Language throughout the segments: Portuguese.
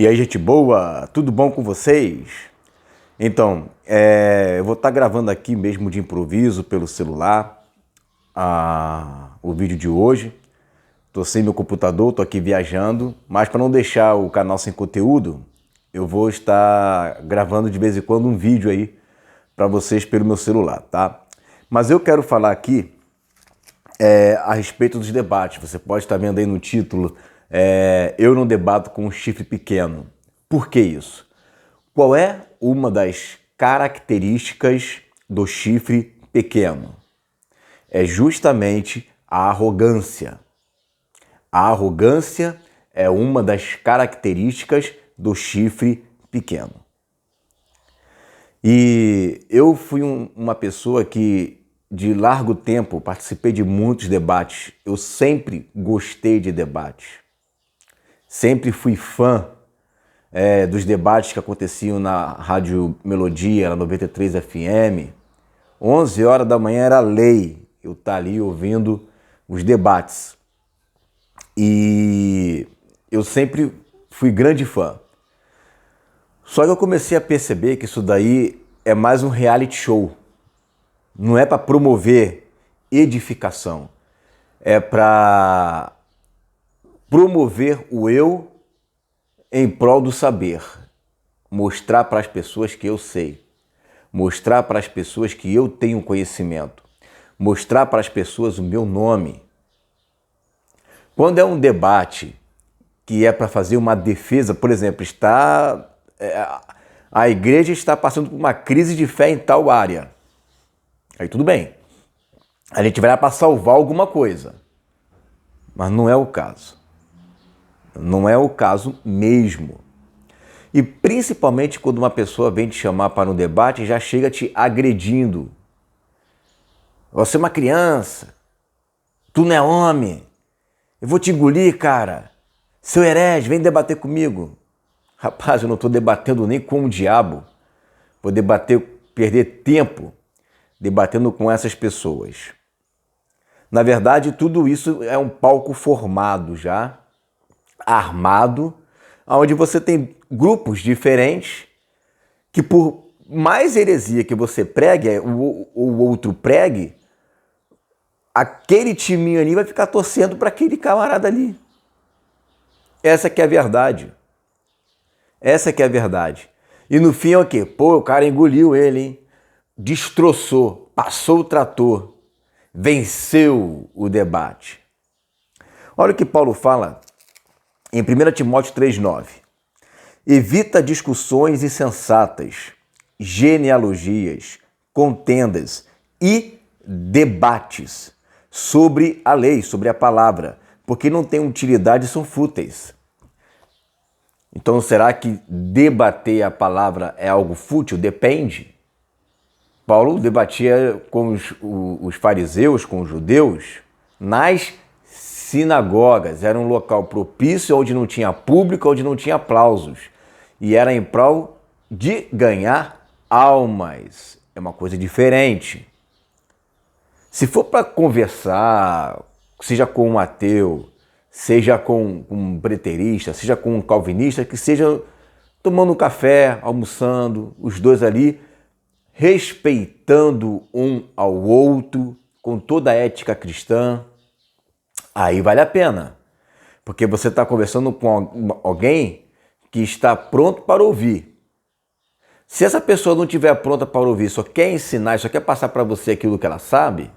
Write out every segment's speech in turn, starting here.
E aí, gente boa, tudo bom com vocês? Então, eu vou estar gravando aqui mesmo de improviso pelo celular o vídeo de hoje. Estou sem meu computador, estou aqui viajando, mas para não deixar o canal sem conteúdo, eu vou estar gravando de vez em quando um vídeo aí para vocês pelo meu celular, tá? Mas eu quero falar aqui a respeito dos debates. Você pode estar vendo aí no título, eu não debato com um chifre pequeno. Por que isso? Qual é uma das características do chifre pequeno? É justamente a arrogância. A arrogância é uma das características do chifre pequeno. E eu fui uma pessoa que de largo tempo participei de muitos debates. Eu sempre gostei de debates. Sempre fui fã dos debates que aconteciam na Rádio Melodia, na 93 FM. 11 horas da manhã era lei eu estar ali ouvindo os debates. E eu sempre fui grande fã. Só que eu comecei a perceber que isso daí é mais um reality show. Não é para promover edificação. É para promover o eu em prol do saber. Mostrar para as pessoas que eu sei. Mostrar para as pessoas que eu tenho conhecimento. Mostrar para as pessoas o meu nome. Quando é um debate que é para fazer uma defesa, por exemplo, a igreja está passando por uma crise de fé em tal área. Aí tudo bem. A gente vai lá para salvar alguma coisa. Mas não é o caso. Não é o caso mesmo. E principalmente quando uma pessoa vem te chamar para um debate e já chega te agredindo. Você é uma criança. Tu não é homem. Eu vou te engolir, cara. Seu herege, vem debater comigo. Rapaz, eu não estou debatendo nem com o diabo. Vou perder tempo debatendo com essas pessoas. Na verdade, tudo isso é um palco formado já, armado, onde você tem grupos diferentes que por mais heresia que você pregue, o outro pregue, aquele timinho ali vai ficar torcendo para aquele camarada ali. Essa que é a verdade. Essa que é a verdade. E no fim é o quê? Pô, o cara engoliu ele, hein? Destroçou, passou o trator, venceu o debate. Olha o que Paulo fala em 1 Timóteo 3,9. Evita discussões insensatas, genealogias, contendas e debates sobre a lei, sobre a palavra, porque não têm utilidade e são fúteis. Então, será que debater a palavra é algo fútil? Depende. Paulo debatia com os fariseus, com os judeus, nas sinagogas. Era um local propício, onde não tinha público, onde não tinha aplausos. E era em prol de ganhar almas. É uma coisa diferente. Se for para conversar, seja com um ateu, seja com um preterista, seja com um calvinista, que seja tomando um café, almoçando, os dois ali, respeitando um ao outro, com toda a ética cristã, aí vale a pena. Porque você está conversando com alguém que está pronto para ouvir. Se essa pessoa não estiver pronta para ouvir, só quer ensinar, só quer passar para você aquilo que ela sabe,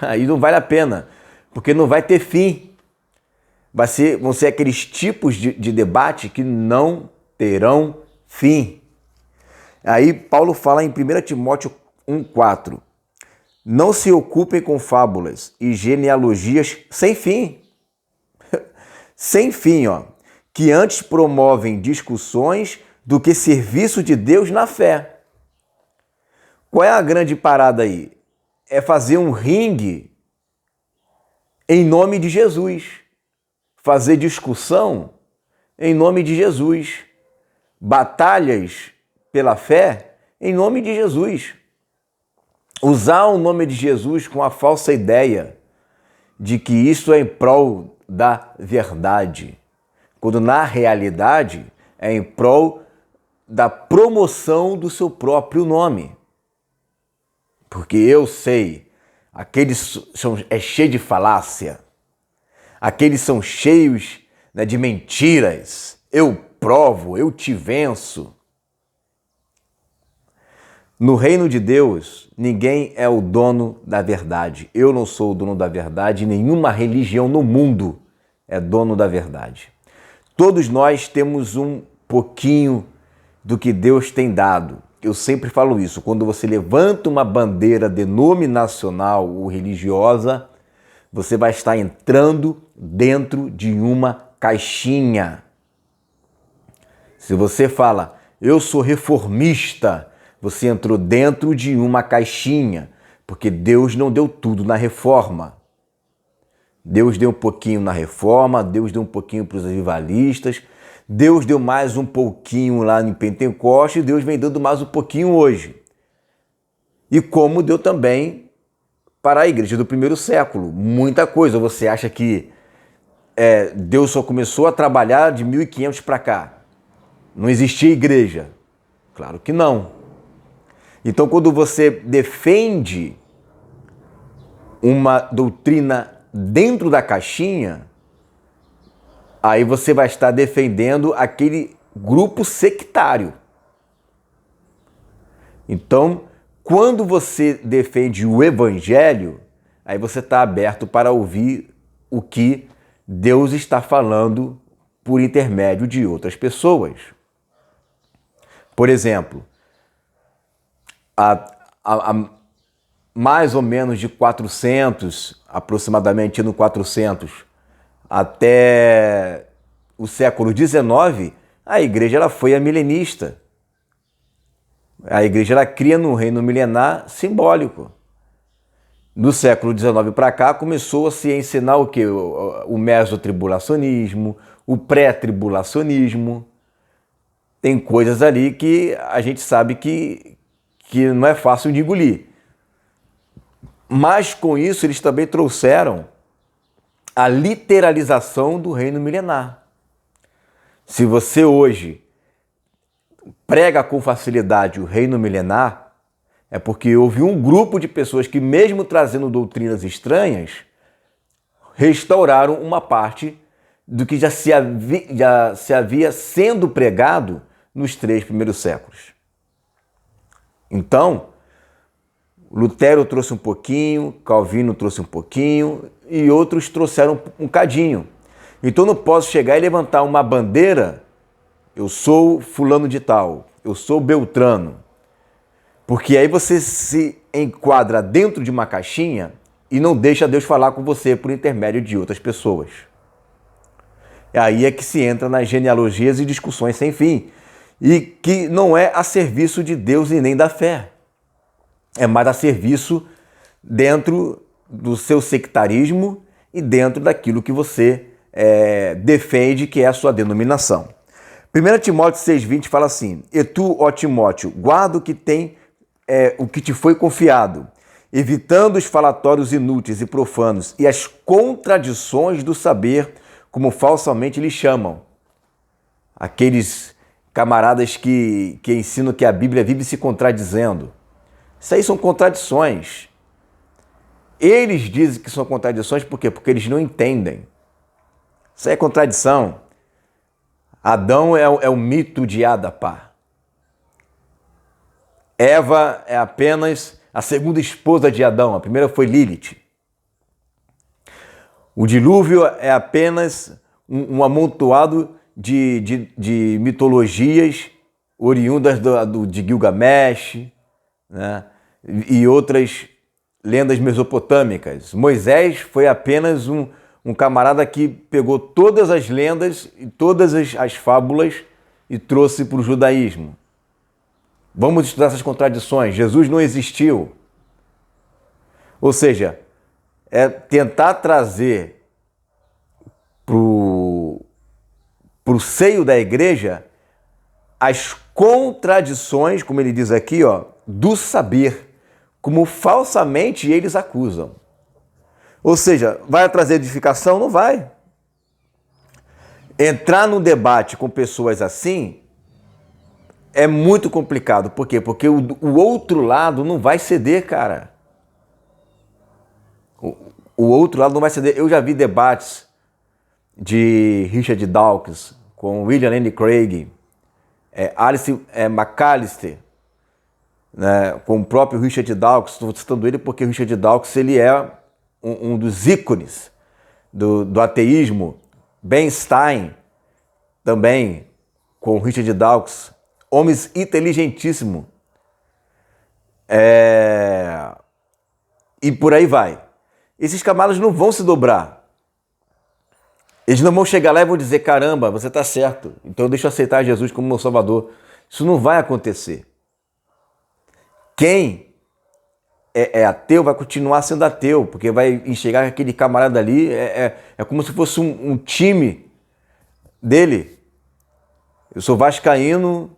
aí não vale a pena, porque não vai ter fim. Vão ser aqueles tipos de debate que não terão fim. Aí Paulo fala em 1 Timóteo 1,4. Não se ocupem com fábulas e genealogias sem fim. Sem fim, que antes promovem discussões do que serviço de Deus na fé. Qual é a grande parada aí? É fazer um ringue em nome de Jesus. Fazer discussão em nome de Jesus. Batalhas pela fé em nome de Jesus. Usar o nome de Jesus com a falsa ideia de que isso é em prol da verdade, quando na realidade é em prol da promoção do seu próprio nome. Porque eu sei, aqueles é cheio de falácia, aqueles são cheios, né, de mentiras. Eu provo, eu te venço. No reino de Deus, ninguém é o dono da verdade. Eu não sou o dono da verdade, nenhuma religião no mundo é dono da verdade. Todos nós temos um pouquinho do que Deus tem dado. Eu sempre falo isso, quando você levanta uma bandeira denominacional ou religiosa, você vai estar entrando dentro de uma caixinha. Se você fala, eu sou reformista, você entrou dentro de uma caixinha, porque Deus não deu tudo na reforma. Deus deu um pouquinho na reforma, Deus deu um pouquinho para os avivalistas, Deus deu mais um pouquinho lá em Pentecoste, Deus vem dando mais um pouquinho hoje. E como deu também para a igreja do primeiro século. Muita coisa. Você acha que Deus só começou a trabalhar de 1500 para cá? Não existia igreja? Claro que não. Então, quando você defende uma doutrina dentro da caixinha, aí você vai estar defendendo aquele grupo sectário. Então, quando você defende o evangelho, aí você está aberto para ouvir o que Deus está falando por intermédio de outras pessoas. Por exemplo, há mais ou menos de 400, aproximadamente no 400, até o século XIX, a igreja ela foi milenista. A igreja ela cria no reino milenar simbólico. Do século XIX para cá começou a se ensinar o quê? O mesotribulacionismo, o pré-tribulacionismo. Tem coisas ali que a gente sabe que não é fácil de engolir. Mas com isso eles também trouxeram a literalização do reino milenar. Se você hoje prega com facilidade o reino milenar, é porque houve um grupo de pessoas que, mesmo trazendo doutrinas estranhas, restauraram uma parte do que já se havia sendo pregado nos 3 primeiros séculos. Então, Lutero trouxe um pouquinho, Calvino trouxe um pouquinho e outros trouxeram um cadinho. Então, não posso chegar e levantar uma bandeira, eu sou fulano de tal, eu sou Beltrano, porque aí você se enquadra dentro de uma caixinha e não deixa Deus falar com você por intermédio de outras pessoas. Aí é que se entra nas genealogias e discussões sem fim, e que não é a serviço de Deus e nem da fé. É mais a serviço dentro do seu sectarismo e dentro daquilo que você defende, que é a sua denominação. 1 Timóteo 6,20 fala assim: E tu, ó Timóteo, guarda o que te foi confiado, evitando os falatórios inúteis e profanos e as contradições do saber, como falsamente lhe chamam. Aqueles camaradas que ensinam que a Bíblia vive se contradizendo. Isso aí são contradições. Eles dizem que são contradições por quê? Porque eles não entendem. Isso aí é contradição. Adão é o mito de Adapá. Eva é apenas a segunda esposa de Adão. A primeira foi Lilith. O dilúvio é apenas um amontoado de mitologias oriundas de Gilgamesh, né? E outras lendas mesopotâmicas. Moisés foi apenas um camarada que pegou todas as lendas e todas as fábulas e trouxe para o judaísmo. Vamos estudar essas contradições. Jesus não existiu. Ou seja, é tentar trazer para o seio da igreja as contradições, como ele diz aqui, do saber, como falsamente eles acusam. Ou seja, vai trazer edificação? Não vai. Entrar num debate com pessoas assim é muito complicado. Por quê? Porque o outro lado não vai ceder, cara. O outro lado não vai ceder. Eu já vi debates de Richard Dawkins com William Lane Craig, Alice McAllister, né, com o próprio Richard Dawkins. Estou citando ele porque o Richard Dawkins ele é um dos ícones do ateísmo. Ben Stein, também com Richard Dawkins, homens inteligentíssimos. E por aí vai. Esses camaradas não vão se dobrar. Eles não vão chegar lá e vão dizer, caramba, você está certo, então deixa eu aceitar Jesus como meu Salvador. Isso não vai acontecer. Quem é ateu vai continuar sendo ateu, porque vai enxergar que aquele camarada ali é como se fosse um time dele. Eu sou vascaíno,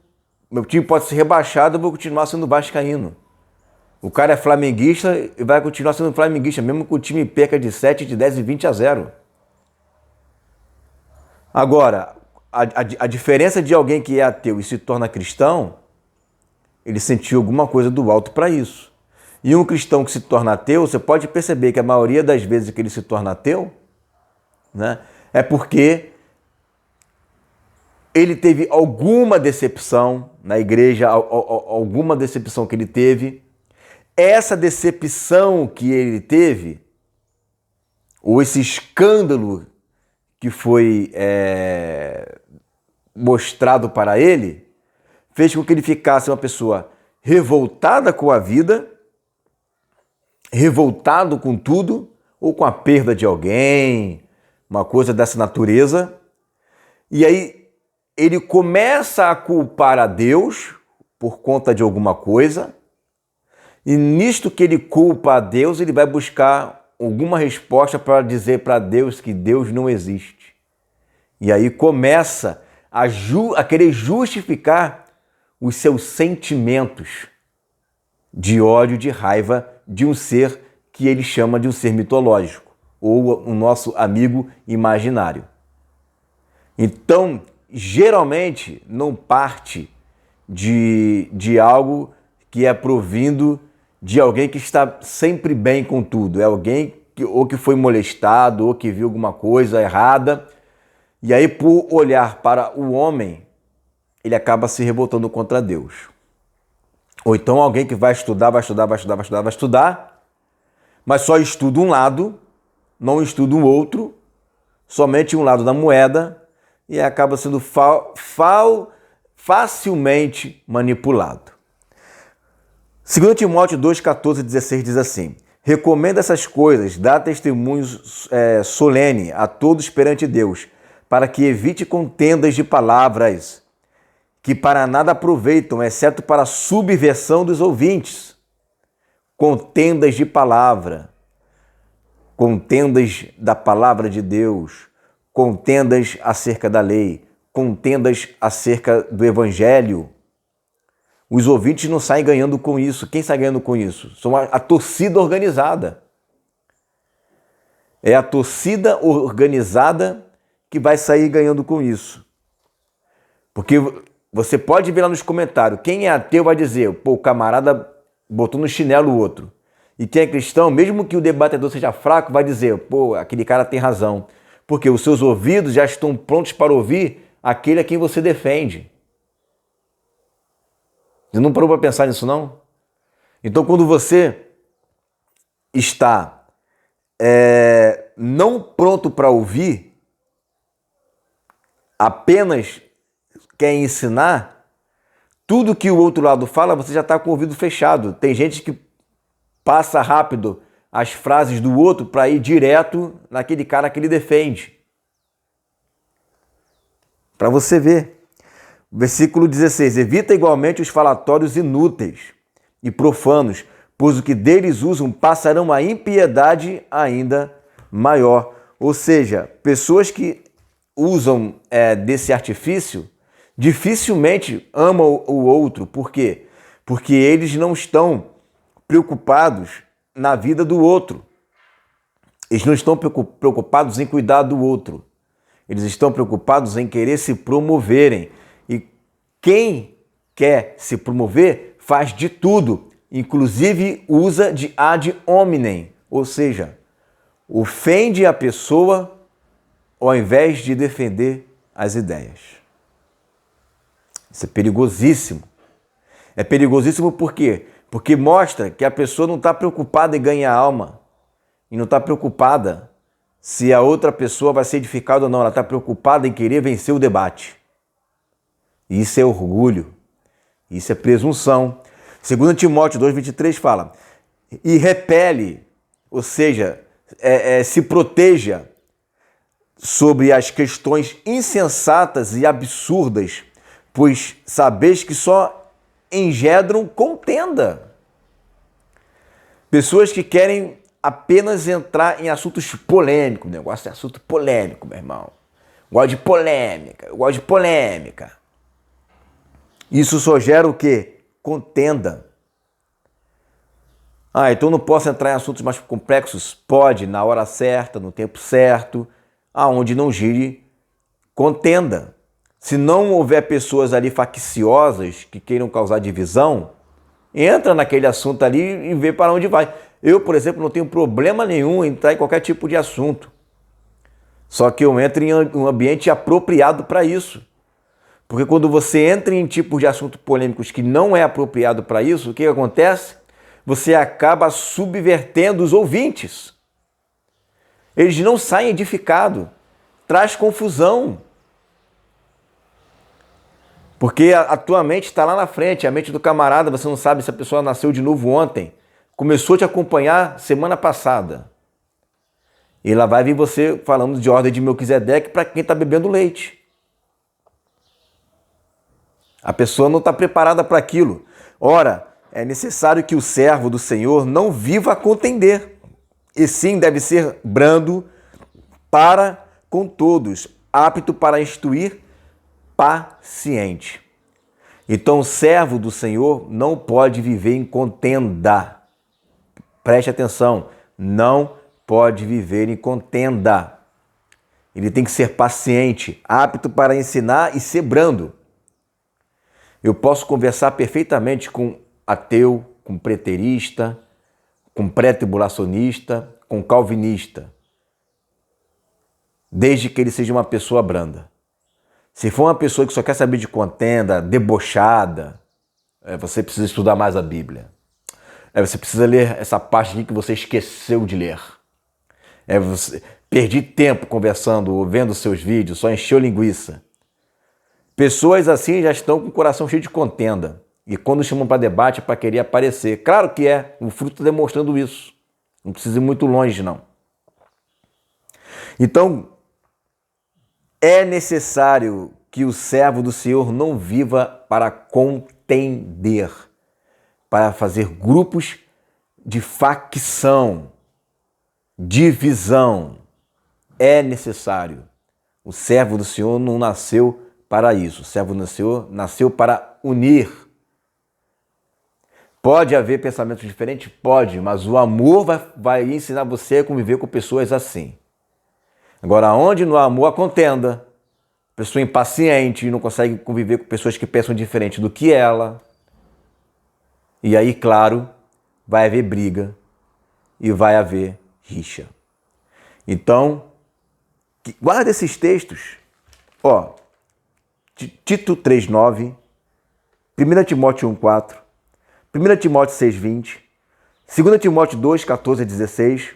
meu time pode ser rebaixado, eu vou continuar sendo vascaíno. O cara é flamenguista e vai continuar sendo flamenguista, mesmo que o time perca de 7, de 10 e 20-0. Agora, a diferença de alguém que é ateu e se torna cristão, ele sentiu alguma coisa do alto para isso. E um cristão que se torna ateu, você pode perceber que a maioria das vezes que ele se torna ateu, né, é porque ele teve alguma decepção na igreja, alguma decepção que ele teve. Essa decepção que ele teve, ou esse escândalo que foi mostrado para ele, fez com que ele ficasse uma pessoa revoltada com a vida, revoltado com tudo, ou com a perda de alguém, uma coisa dessa natureza. E aí ele começa a culpar a Deus por conta de alguma coisa, e nisto que ele culpa a Deus, ele vai buscar alguma resposta para dizer para Deus que Deus não existe. E aí começa a querer justificar os seus sentimentos de ódio, de raiva de um ser que ele chama de um ser mitológico, ou o nosso amigo imaginário. Então, geralmente, não parte de algo que é provindo de alguém que está sempre bem com tudo. É alguém que foi molestado, ou que viu alguma coisa errada. E aí, por olhar para o homem, ele acaba se revoltando contra Deus. Ou então alguém que vai estudar, mas só estuda um lado, não estuda o outro, somente um lado da moeda, e acaba sendo facilmente manipulado. 2 Timóteo 2, 14 e 16 diz assim: recomenda essas coisas, dá testemunho solene a todos perante Deus, para que evite contendas de palavras, que para nada aproveitam, exceto para a subversão dos ouvintes. Contendas de palavra, contendas da palavra de Deus, contendas acerca da lei, contendas acerca do evangelho. Os ouvintes não saem ganhando com isso. Quem sai ganhando com isso? São a torcida organizada. É a torcida organizada que vai sair ganhando com isso. Porque você pode ver lá nos comentários, quem é ateu vai dizer, pô, o camarada botou no chinelo o outro. E quem é cristão, mesmo que o debatedor seja fraco, vai dizer, pô, aquele cara tem razão. Porque os seus ouvidos já estão prontos para ouvir aquele a quem você defende. Você não parou para pensar nisso, não? Então, quando você está não pronto para ouvir, apenas quer ensinar, tudo que o outro lado fala, você já está com o ouvido fechado. Tem gente que passa rápido as frases do outro para ir direto naquele cara que ele defende. Para você ver. Versículo 16. Evita igualmente os falatórios inúteis e profanos, pois o que deles usam passarão a impiedade ainda maior. Ou seja, pessoas que usam desse artifício dificilmente amam o outro. Por quê? Porque eles não estão preocupados na vida do outro. Eles não estão preocupados em cuidar do outro. Eles estão preocupados em querer se promoverem. E quem quer se promover faz de tudo, inclusive usa de ad hominem, ou seja, ofende a pessoa ao invés de defender as ideias. Isso é perigosíssimo. É perigosíssimo por quê? Porque mostra que a pessoa não está preocupada em ganhar alma e não está preocupada se a outra pessoa vai ser edificada ou não. Ela está preocupada em querer vencer o debate. Isso é orgulho. Isso é presunção. 2 Timóteo 2,23 fala: e repele, ou seja, se proteja sobre as questões insensatas e absurdas, pois sabeis que só engendram contenda. Pessoas que querem apenas entrar em assuntos polêmicos. O negócio é assunto polêmico, meu irmão. Eu gosto de polêmica, eu gosto de polêmica. Isso só gera o quê? Contenda. Então não posso entrar em assuntos mais complexos? Pode, na hora certa, no tempo certo, aonde não gire contenda. Se não houver pessoas ali facciosas que queiram causar divisão, entra naquele assunto ali e vê para onde vai. Eu, por exemplo, não tenho problema nenhum em entrar em qualquer tipo de assunto. Só que eu entro em um ambiente apropriado para isso. Porque quando você entra em tipos de assuntos polêmicos que não é apropriado para isso, o que acontece? Você acaba subvertendo os ouvintes. Eles não saem edificados. Traz confusão. Porque a tua mente está lá na frente, a mente do camarada, você não sabe se a pessoa nasceu de novo ontem, começou a te acompanhar semana passada. E ela vai vir você falando de ordem de Melquisedeque para quem está bebendo leite. A pessoa não está preparada para aquilo. Ora, é necessário que o servo do Senhor não viva a contender, e sim deve ser brando para com todos, apto para instruir, paciente. Então, o servo do Senhor não pode viver em contenda. Preste atenção, não pode viver em contenda. Ele tem que ser paciente, apto para ensinar e ser brando. Eu posso conversar perfeitamente com ateu, com preterista, com pré-tribulacionista, com calvinista, desde que ele seja uma pessoa branda. Se for uma pessoa que só quer saber de contenda, debochada, você precisa estudar mais a Bíblia. Você precisa ler essa parte aqui que você esqueceu de ler. Perdi tempo conversando, vendo seus vídeos, só encheu linguiça. Pessoas assim já estão com o coração cheio de contenda. E quando chamam para debate é para querer aparecer. Claro que o fruto está demonstrando isso. Não precisa ir muito longe, não. Então, é necessário que o servo do Senhor não viva para contender, para fazer grupos de facção, divisão. É necessário. O servo do Senhor não nasceu para isso. O servo do Senhor nasceu para unir. Pode haver pensamentos diferentes? Pode, mas o amor vai ensinar você a conviver com pessoas assim. Agora, onde no amor a contenda, pessoa impaciente, não consegue conviver com pessoas que pensam diferente do que ela. E aí, claro, vai haver briga e vai haver rixa. Então, guarda esses textos. Tito 3,9, 1 Timóteo 1,4, 1 Timóteo 6,20, 2 Timóteo 2,14-16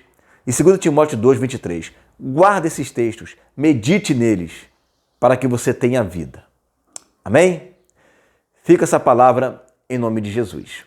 e 2 Timóteo 2,23. Guarda esses textos, medite neles, para que você tenha vida. Amém? Fica essa palavra em nome de Jesus.